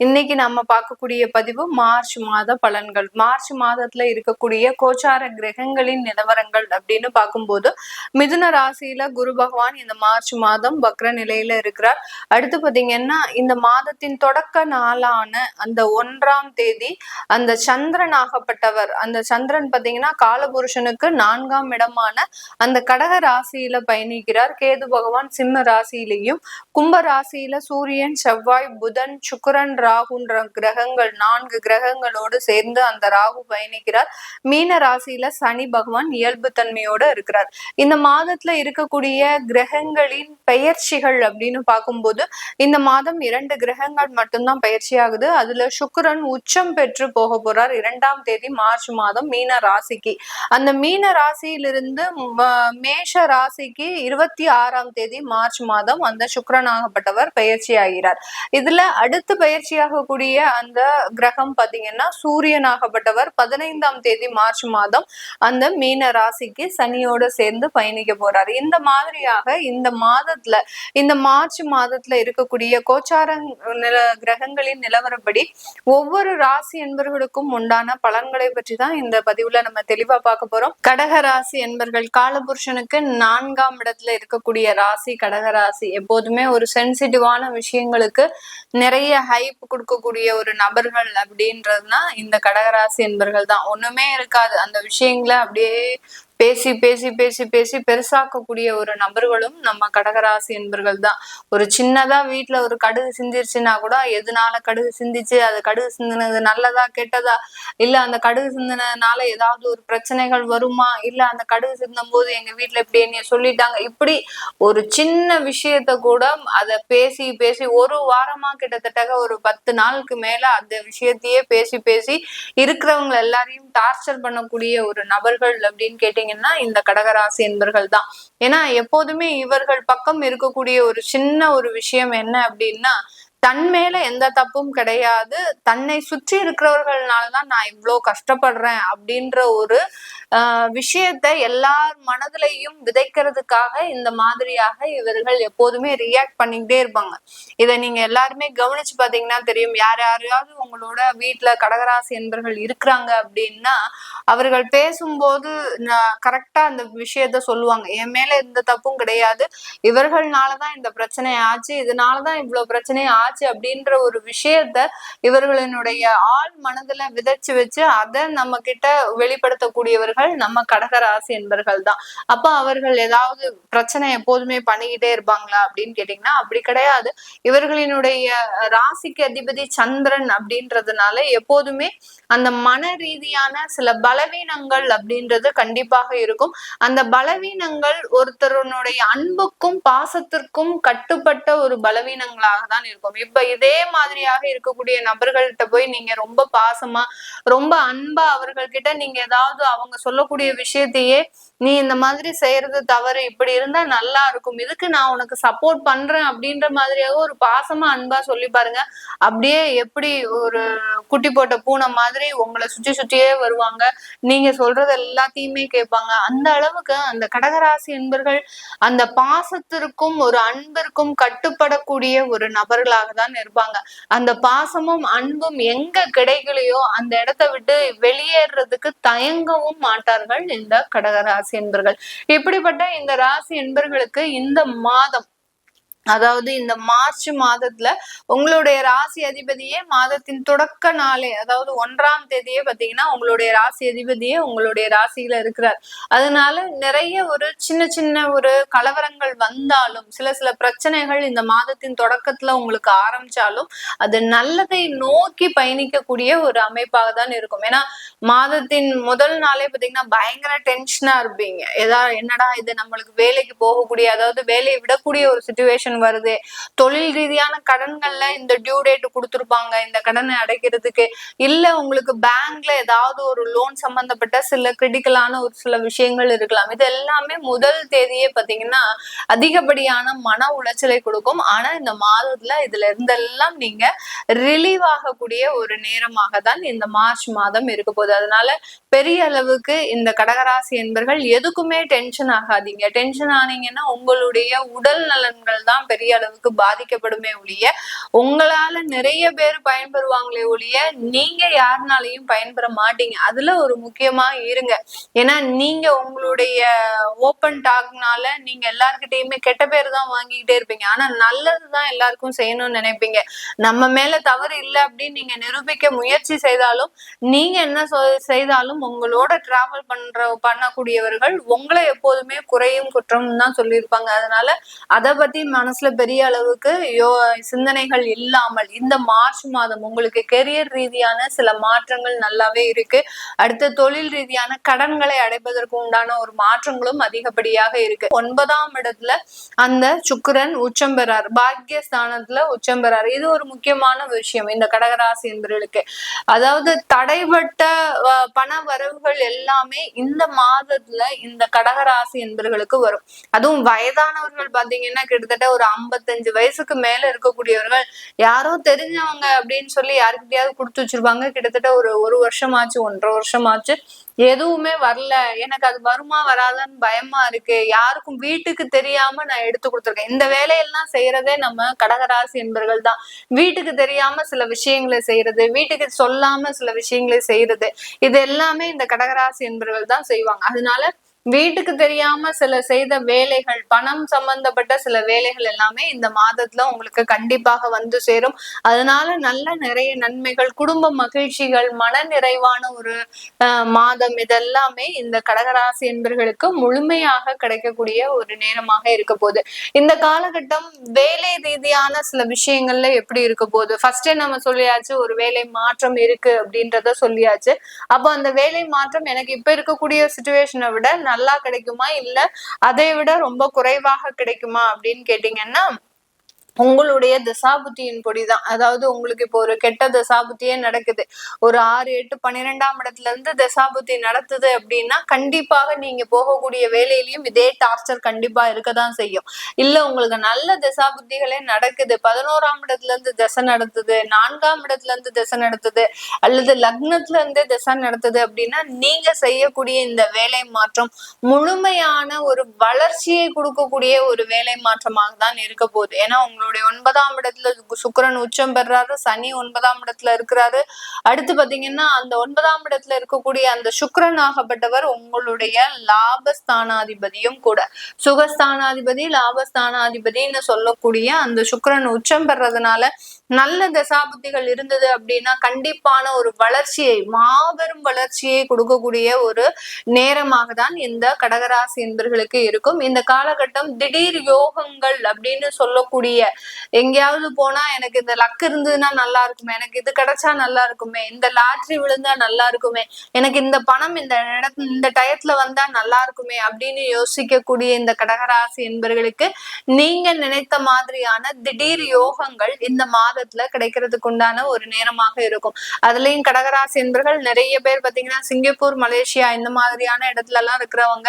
இன்னைக்கு நம்ம பார்க்கக்கூடிய பதிவு மார்ச் மாத பலன்கள். மார்ச் மாதத்துல இருக்கக்கூடிய கோச்சார கிரகங்களின் நிலவரங்கள் அப்படின்னு பார்க்கும்போது, மிதுன ராசியில குரு பகவான் இந்த மார்ச் மாதம் வக்ர நிலையில இருக்கிறார். அடுத்து பாத்தீங்கன்னா இந்த மாதத்தின் தொடக்க நாளான அந்த 1ஆம் தேதி அந்த சந்திரன் ஆகப்பட்டவர், அந்த சந்திரன் பாத்தீங்கன்னா காலபுருஷனுக்கு 4ஆம் இடமான அந்த கடக ராசியில பயணிக்கிறார். கேது பகவான் சிம்ம ராசியிலையும், கும்ப ராசியில சூரியன், செவ்வாய், புதன், சுக்கிரன், ராகுன்ற கிரகங்கள் 4 கிரகங்களோடு சேர்ந்து அந்த ராகு பயணிக்கிறார். மீன ராசியில சனி பகவான் இயல்பு தன்மையோட இருக்கிறார். இந்த மாதத்துல இருக்கக்கூடிய கிரகங்களின் பெயர்ச்சிகள் அப்படின்னு பார்க்கும்போது இந்த மாதம் 2 கிரகங்கள் மட்டும்தான் பயிற்சி ஆகுது. அதுல சுக்கிரன் உச்சம் பெற்று போக போறார் 2ஆம் தேதி மார்ச் மாதம் மீன ராசிக்கு. அந்த மீன ராசியிலிருந்து மேஷ ராசிக்கு 26ஆம் தேதி மார்ச் மாதம் அந்த சுக்கிரன் ஆகப்பட்டவர் பயிற்சி ஆகிறார். இதுல அடுத்து பயிற்சியாகக்கூடிய அந்த கிரகம் பாத்தீங்கன்னா சூரியன் ஆகப்பட்டவர் 15ஆம் தேதி மார்ச் மாதம் அந்த மீன ராசிக்கு சனியோட சேர்ந்து பயணிக்க போறாரு. இந்த மாதிரியாக இந்த மாதத்துல, இந்த மார்ச் மாதத்துல இருக்கக்கூடிய கோச்சார கிரகங்களின் நிலவரப்படி ஒவ்வொரு ராசி என்பவர்களுக்கும் உண்டான பலன்களை பற்றி தான் இந்த பதிவுல நம்ம தெளிவா பார்க்க போறோம். கடக ராசி என்பர்கள் காலபுருஷனுக்கு 4ஆம் இடத்துல இருக்கக்கூடிய ராசி கடக ராசி. எப்போதுமே ஒரு சென்சிட்டிவான விஷயங்களுக்கு நிறைய ஹைப் கொடுக்கக்கூடிய ஒரு நபர்கள் அப்படின்றதுனா இந்த கடகராசி என்பர்கள் தான். ஒண்ணுமே இருக்காது, அந்த விஷயங்களை அப்படியே பேசி பேசி பேசி பேசி பெருசாக்கக்கூடிய ஒரு நபர்களும் நம்ம கடகராசி என்பர்கள் தான். ஒரு சின்னதா வீட்டுல ஒரு கடுகு சிந்திருச்சுன்னா கூட எதனால கடுகு சிந்திச்சு, அது கடுகு சிந்தினது நல்லதா கெட்டதா, இல்ல அந்த கடுகு சிந்தினதுனால ஏதாவது ஒரு பிரச்சனைகள் வருமா, இல்ல அந்த கடுகு சிந்தும் போது எங்க வீட்டுல இப்படி என்னைய சொல்லிட்டாங்க, இப்படி ஒரு சின்ன விஷயத்த கூட அதை பேசி பேசி ஒரு வாரமா கிட்டத்தட்ட ஒரு 10 நாளுக்கு மேல அந்த விஷயத்தையே பேசி பேசி இருக்கிறவங்க எல்லாரையும் டார்ச்சர் பண்ணக்கூடிய ஒரு நபர்கள் அப்படின்னு கேட்டீங்க இந்த கடகராசி என்பர்கள் தான். ஏன்னா எப்போதுமே இவர்கள் பக்கம் இருக்கக்கூடிய ஒரு சின்ன ஒரு விஷயம் என்ன அப்படின்னா, தன் மேல எந்த தப்பும் கிடையாது, தன்னை சுற்றி இருக்கிறவர்கள்னாலதான் நான் இவ்வளவு கஷ்டப்படுறேன் அப்படின்ற ஒரு விஷயத்த எல்லார் மனதிலையும் விதைக்கிறதுக்காக இந்த மாதிரியாக இவர்கள் எப்போதுமே ரியாக்ட் பண்ணிக்கிட்டே இருப்பாங்க. இதை நீங்க எல்லாருமே கவனிச்சு பாத்தீங்கன்னா தெரியும். யாரையாவது உங்களோட வீட்டுல கடகராசி என்பர்கள் இருக்கிறாங்க அப்படின்னா அவர்கள் பேசும்போது கரெக்டா அந்த விஷயத்த சொல்லுவாங்க. என் மேல எந்த தப்பும் கிடையாது, இவர்கள்னாலதான் இந்த பிரச்சனை ஆச்சு, இதனாலதான் இவ்வளவு பிரச்சனை ஆச்சு அப்படின்ற ஒரு விஷயத்த இவர்களினுடைய ஆள் மனதுல விதைச்சு வச்சு அதை நம்ம கிட்ட வெளிப்படுத்தக்கூடியவர்கள் நம்ம கடகராசி என்பர்கள் தான். அப்ப அவர்கள் ஏதாவது பிரச்சனை எப்போதுமே பண்ணிக்கிட்டே இருப்பாங்களா அப்படின்னு கேட்டீங்கன்னா அப்படி கிடையாது. இவர்களினுடைய ராசிக்கு அதிபதி சந்திரன் அப்படின்றதுனால எப்போதுமே அந்த மன ரீதியான சில பலவீனங்கள் அப்படின்றது கண்டிப்பாக இருக்கும். அந்த பலவீனங்கள் ஒருத்தருடைய அன்புக்கும் பாசத்திற்கும் கட்டுப்பட்ட ஒரு பலவீனங்களாக தான் இருக்கும். இப்ப இதே மாதிரியாக இருக்கக்கூடிய நபர்கள்ட்ட போய் நீங்க ரொம்ப பாசமா ரொம்ப அன்பா அவர்கள்கிட்ட நீங்க ஏதாவது அவங்க சொல்லக்கூடிய விஷயத்தையே, நீ இந்த மாதிரி செய்யறது தவறு, இப்படி இருந்தா நல்லா இருக்கும், இதுக்கு நான் உனக்கு சப்போர்ட் பண்றேன் அப்படின்ற மாதிரியாக ஒரு பாசமா அன்பா சொல்லி பாருங்க. அப்படியே எப்படி ஒரு குட்டி போட்ட பூனை மாதிரி உங்களை சுற்றி சுற்றியே வருவாங்க, நீங்க சொல்றது எல்லாத்தையுமே கேட்பாங்க. அந்த அளவுக்கு அந்த கடகராசி என்பர்கள் அந்த பாசத்திற்கும் ஒரு அன்பிற்கும் கட்டுப்படக்கூடிய ஒரு நபர்களாக தான் இருப்பாங்க. அந்த பாசமும் அன்பும் எங்க கிடைக்கலையோ அந்த இடத்தை விட்டு வெளியேறதுக்கு தயங்கவும் மாட்டார்கள் இந்த கடகராசி என்பர்கள். இப்படிப்பட்ட இந்த ராசி என்பர்களுக்கு இந்த மாதம், அதாவது இந்த மார்ச் மாதத்துல உங்களுடைய ராசி அதிபதியே மாதத்தின் தொடக்க நாளே, அதாவது 1ஆம் தேதியே பாத்தீங்கன்னா உங்களுடைய ராசி அதிபதியே உங்களுடைய ராசியில இருக்கிறார். அதனால நிறைய ஒரு சின்ன சின்ன ஒரு கலவரங்கள் வந்தாலும், சில பிரச்சனைகள் இந்த மாதத்தின் தொடக்கத்துல உங்களுக்கு ஆரம்பிச்சாலும் அது நல்லதை நோக்கி பயணிக்கக்கூடிய ஒரு அமைப்பாக தான் இருக்கும். ஏன்னா மாதத்தின் முதல் நாளே பாத்தீங்கன்னா பயங்கர டென்ஷனா இருப்பீங்க. என்னடா இது, நம்மளுக்கு வேலைக்கு போகக்கூடிய, அதாவது வேலையை விடக்கூடிய ஒரு சிச்சுவேஷன் வருது, தொழில் ரீதியான கடன்கள்ல இந்த டியூ டேட் கொடுத்துருப்பாங்க இந்த கடனை அடைக்கிறதுக்கு, இல்ல உங்களுக்கு பேங்க்ல ஏதாவது ஒரு லோன் சம்பந்தப்பட்ட சில கிரிட்டிக்கலான ஒரு சில விஷயங்கள் இருக்கலாம். இது எல்லாமே முதல் தேதியே பாத்தீங்கன்னா அதிகப்படியான மன உளைச்சலை கொடுக்கும். ஆனா இந்த மாதத்துல இதுல இருந்தெல்லாம் நீங்க ரிலீவ் ஆகக்கூடிய ஒரு நேரமாக தான் இந்த மார்ச் மாதம் இருக்க போகுது. அதனால பெரிய அளவுக்கு இந்த கடகராசி என்பர்கள் எதுக்குமே டென்ஷன் ஆகாதீங்க. டென்ஷன் ஆனீங்கன்னா உங்களுடைய உடல் நலன்கள் தான் பெரிய அளவுக்கு பாதிக்கப்படுமே ஒழிய உங்களால நிறைய பேர் பயன்பெறுவாங்களே ஒழிய நீங்க யாருனாலையும் பயன்பெற மாட்டீங்க. அதுல ஒரு முக்கியமா இருங்க. ஏன்னா நீங்க உங்களுடைய ஓப்பன் டாக்னால நீங்க எல்லார்கிட்டயுமே கெட்ட பேர் தான் வாங்கிக்கிட்டே இருப்பீங்க. ஆனா நல்லதுதான் எல்லாருக்கும் செய்யணும்னு நினைப்பீங்க. நம்ம மேல தவறு இல்லை அப்படின்னு நீங்க நிரூபிக்க முயற்சி செய்தாலும் நீங்க என்ன செய்தாலும் உங்களோட டிராவல் பண்ணக்கூடியவர்கள் உங்களை எப்போதுமே குறையும் குற்றம் தான் சொல்லியிருப்பாங்க. அதனால அதை பத்தி மனசுல பெரிய அளவுக்கு சிந்தனைகள் இல்லாமல் இந்த மார்ச் மாதம் உங்களுக்கு கெரியர் ரீதியான சில மாற்றங்கள் நல்லாவே இருக்கு. அடுத்த தொழில் ரீதியான கடன்களை அடைப்பதற்கு உண்டான ஒரு மாற்றங்களும் அதிகப்படியாக இருக்கு. 9ஆம் இடத்துல அந்த சுக்கிரன் உச்சம் பெறார், பாக்கியஸ்தானத்துல உச்சம் பெறார். இது ஒரு முக்கியமான விஷயம் இந்த கடகராசி என்பவர்களுக்கு. அதாவது தடைபட்ட பண வரவுகள் எல்லாமே இந்த மாதத்துல இந்த கடகராசி என்பவர்களுக்கு வரும். அதுவும் வயதானவர்கள் பாத்தீங்கன்னா கிட்டத்தட்ட ஒரு 55 வயசுக்கு மேல இருக்கக்கூடியவர்கள் யாரோ தெரிஞ்சவங்க அப்படின்னு சொல்லி யாருக்கிட்டையாவது கொடுத்து வச்சிருப்பாங்க. கிட்டத்தட்ட ஒரு வருஷமாச்சு, 1.5 வருஷமாச்சு எதுவுமே வரல, எனக்கு அது வருமா வராதான்னு பயமா இருக்கு, யாருக்கும் வீட்டுக்கு தெரியாம நான் எடுத்து கொடுத்துருக்கேன். இந்த வேலையெல்லாம் செய்யறதே நம்ம கடகராசி என்பவர்கள் தான். வீட்டுக்கு தெரியாம சில விஷயங்களை செய்யறது, வீட்டுக்கு சொல்லாம சில விஷயங்களை செய்யறது, இது எல்லாமே இந்த கடகராசி என்பவர்கள் தான் செய்வாங்க. அதனால வீட்டுக்கு தெரியாம சில செய்த வேலைகள், பணம் சம்பந்தப்பட்ட சில வேலைகள் எல்லாமே இந்த மாதத்துல உங்களுக்கு கண்டிப்பாக வந்து சேரும். அதனால நிறைய நன்மைகள், குடும்ப மகிழ்ச்சிகள், மன நிறைவான ஒரு மாதம், இதெல்லாமே இந்த கடகராசி என்பவர்களுக்கு முழுமையாக கிடைக்கக்கூடிய ஒரு நேரமாக இருக்க போகுது. இந்த காலகட்டம் வேலை ரீதியான சில விஷயங்கள்ல எப்படி இருக்க போகுது? ஃபர்ஸ்டே நம்ம சொல்லியாச்சு, ஒரு வேலை மாற்றம் இருக்கு அப்படின்றத சொல்லியாச்சு. அப்போ அந்த வேலை மாற்றம் எனக்கு இப்ப இருக்கக்கூடிய சிச்சுவேஷனை விட நல்லா கிடைக்குமா, இல்ல அதை விட ரொம்ப குறைவாக கிடைக்குமா அப்படின்னு கேட்டீங்கன்னா உங்களுடைய தசாபுத்தியின் பொடிதான். அதாவது உங்களுக்கு இப்போ ஒரு கெட்ட தசாபுத்தியே நடக்குது, ஒரு 6, 8, 12ஆம் இடத்துல இருந்து தசாபுத்தி நடத்துது அப்படின்னா கண்டிப்பாக நீங்க போகக்கூடிய வேலையிலயும் இதே டார்ச்சர் கண்டிப்பா இருக்கதான் செய்யும். இல்ல உங்களுக்கு நல்ல தசாபுத்திகளே நடக்குது, 11ஆம் இடத்துல இருந்து தசை நடத்துது, 4ஆம் இடத்துல இருந்து தசை நடத்துது, அல்லது லக்னத்துல இருந்தே தசை நடத்துது அப்படின்னா நீங்க செய்யக்கூடிய இந்த வேலை மாற்றம் முழுமையான ஒரு வளர்ச்சியை கொடுக்கக்கூடிய ஒரு வேலை மாற்றமாக தான் இருக்க போகுது. ஏன்னா உங்களுடைய 9ஆம் இடத்துல சுக்கிரன் உச்சம் பெறாரு, சனி 9ஆம் இடத்துல இருக்கிறாரு. அடுத்து பாத்தீங்கன்னா அந்த 9ஆம் இடத்துல இருக்கக்கூடிய அந்த சுக்கிரன் ஆகப்பட்டவர் உங்களுடைய லாபஸ்தானாதிபதியும் கூட. சுகஸ்தானாதிபதி, லாபஸ்தானாதிபதினு சொல்லக்கூடிய அந்த சுக்கிரன் உச்சம் பெறதுனால நல்ல தசாபுத்திகள் இருந்தது அப்படின்னா கண்டிப்பான ஒரு வளர்ச்சியை, மாபெரும் வளர்ச்சியை கொடுக்கக்கூடிய ஒரு நேரமாக தான் இந்த கடகராசி என்பர்களுக்கு இருக்கும். இந்த காலகட்டம் திடீர் யோகங்கள் அப்படின்னு சொல்லக்கூடிய, எங்கேயாவது போனா எனக்கு இந்த லக் இருந்ததுன்னா நல்லா இருக்குமே, எனக்கு இது கிடைச்சா நல்லா இருக்குமே, இந்த லாட்ரி விழுந்தா நல்லா இருக்குமே, எனக்கு இந்த பணம் இந்த டயத்துல வந்தா நல்லா இருக்குமே அப்படின்னு யோசிக்கக்கூடிய இந்த கடகராசி என்பவர்களுக்கு நீங்க நினைத்த மாதிரியான திடீர் யோகங்கள் இந்த மாதத்துல கிடைக்கிறதுக்கு உண்டான ஒரு நேரமாக இருக்கும். அதுலயும் கடகராசி என்பவர்கள் நிறைய பேர் பாத்தீங்கன்னா சிங்கப்பூர், மலேசியா இந்த மாதிரியான இடத்துல எல்லாம் இருக்கிறவங்க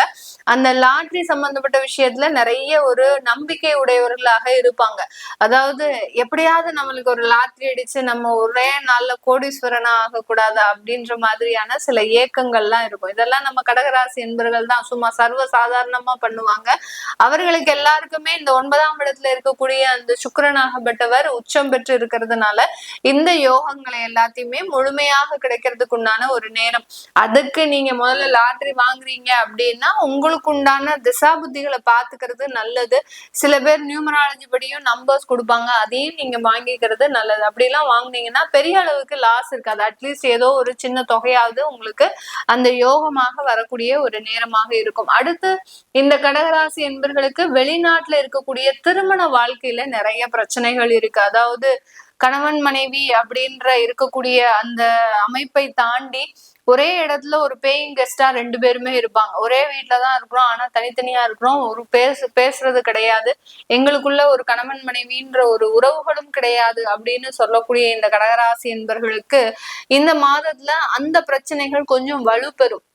அந்த லாட்ரி சம்பந்தப்பட்ட விஷயத்துல நிறைய ஒரு நம்பிக்கை உடையவர்களாக இருப்பாங்க. அதாவது எப்படியாவது நம்மளுக்கு ஒரு லாட்ரி அடிச்சு நம்ம ஒரே நாள்ல கோடீஸ்வரனா ஆகக்கூடாது அப்படின்ற மாதிரியான சில ஏக்கங்கள்லாம் இருக்கும். இதெல்லாம் நம்ம கடகராசி என்பவர்கள் தான் சும்மா சர்வ சாதாரணமா பண்ணுவாங்க. அவர்களுக்கு எல்லாருக்குமே இந்த 9ஆம் இடத்துல இருக்கக்கூடிய அந்த சுக்கிரனாகப்பட்டவர் உச்சம் பெற்று இருக்கிறதுனால இந்த யோகங்களை எல்லாத்தையுமே முழுமையாக கிடைக்கிறதுக்கு உண்டான ஒரு நேரம். அதுக்கு நீங்க முதல்ல லாட்ரி வாங்குறீங்க அப்படின்னா உங்களுக்கு உண்டான திசாபுத்திகளை பாத்துக்கிறது நல்லது. சில பேர் நியூமராலஜி படியும் நம்பர்ஸ் கொடுப்பாங்க, அதையும் நீங்க வாங்கிக்கிறது நல்லது. அப்படிலாம் வாங்கினீங்கன்னா பெரிய அளவுக்கு லாஸ் இருக்காது. அட்லீஸ்ட் ஏதோ ஒரு சின்ன தொகையாவது உங்களுக்கு அந்த யோகமாக வரக்கூடிய ஒரு நேரமாக இருக்கும். அடுத்து இந்த கடகராசி என்பர்களுக்கு வெளிநாட்டுல இருக்கக்கூடிய திருமண வாழ்க்கையில நிறைய பிரச்சனைகள் இருக்கு. அதாவது கணவன் மனைவி அப்படின்ற இருக்கக்கூடிய அந்த அமைப்பை தாண்டி ஒரே இடத்துல ஒரு பேயிங் கெஸ்டா 2 பேருமே இருப்பாங்க. ஒரே வீட்டுலதான் இருக்கிறோம், ஆனா தனித்தனியா இருக்கிறோம், ஒரு பேசுறது கிடையாது, எங்களுக்குள்ள ஒரு கணவன் மனைவின்ற ஒரு உறவுகளும் கிடையாது அப்படின்னு சொல்லக்கூடிய இந்த கடகராசி என்பவர்களுக்கு இந்த மாதத்துல அந்த பிரச்சனைகள் கொஞ்சம் வலுப்பெறும்.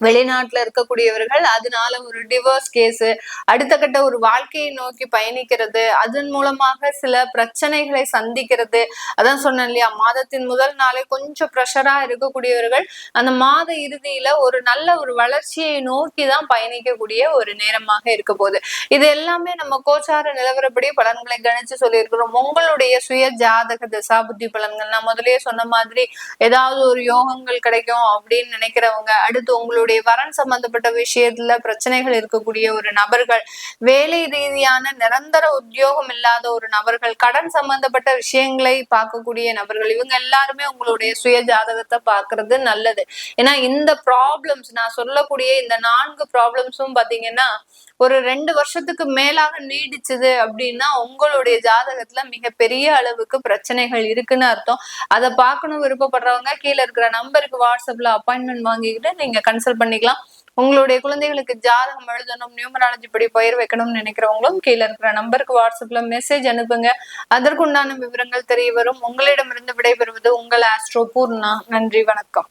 வெளிநாட்டுல இருக்கக்கூடியவர்கள் அதனால ஒரு டிவோர்ஸ் கேஸ், அடுத்த கட்ட ஒரு வாழ்க்கையை நோக்கி பயணிக்கிறது, அதன் மூலமாக சில பிரச்சனைகளை சந்திக்கிறது. அதான் சொன்னேன் இல்லையா, மாதத்தின் முதல் நாளே கொஞ்சம் ப்ரெஷரா இருக்கக்கூடியவர்கள் அந்த மாத இறுதியில ஒரு நல்ல ஒரு வளர்ச்சியை நோக்கி தான் பயணிக்கக்கூடிய ஒரு நேரமாக இருக்க போகுது. இது எல்லாமே நம்ம கோச்சார நிலவரப்படி பலன்களை கணிச்சு சொல்லியிருக்கிறோம். உங்களுடைய சுய ஜாதக தசாபுத்தி பலன்கள் நான் முதலே சொன்ன மாதிரி ஏதாவது ஒரு யோகங்கள் கிடைக்கும் அப்படின்னு நினைக்கிறவங்க, அடுத்து உங்களுடைய வரன் சம்பந்தப்பட்ட விஷயத்துல பிரச்சனைகள் இருக்கக்கூடிய ஒரு நபர்கள், வேலை ரீதியான நிரந்தர உத்தியோகம் இல்லாத ஒரு நபர்கள், கடன் சம்பந்தப்பட்ட விஷயங்களை பார்க்கக்கூடிய நபர்கள், இவங்க எல்லாருமே உங்களுடைய சுய ஜாதகத்தை பார்க்கறது நல்லது. ஏன்னா இந்த ப்ராப்ளம்ஸ் நான் சொல்லக்கூடிய இந்த 4 ப்ராப்ளம்ஸும் பாத்தீங்கன்னா ஒரு 2 வருஷத்துக்கு மேலாக நீடிச்சுது அப்படின்னா உங்களுடைய ஜாதகத்துல மிகப்பெரிய அளவுக்கு பிரச்சனைகள் இருக்குன்னு அர்த்தம். அதை பார்க்கணும் விருப்பப்படுறவங்க கீழே இருக்கிற நம்பருக்கு வாட்ஸ்அப்ல அப்பாயின்மெண்ட் வாங்கிக்கிட்டு நீங்க கன்சல்ட் பண்ணிக்கலாம். உங்களுடைய குழந்தைகளுக்கு ஜாதகம் எழுதணும், நியூமராலஜி படி பயிர் வைக்கணும்னு நினைக்கிறவங்களும் கீழே இருக்கிற நம்பருக்கு வாட்ஸ்அப்ல மெசேஜ் அனுப்புங்க. அதற்குண்டான விவரங்கள் தெரிய வரும். உங்களிடமிருந்து விடைபெறுவது உங்கள் ஆஸ்ட்ரோ பூர்ணா. நன்றி, வணக்கம்.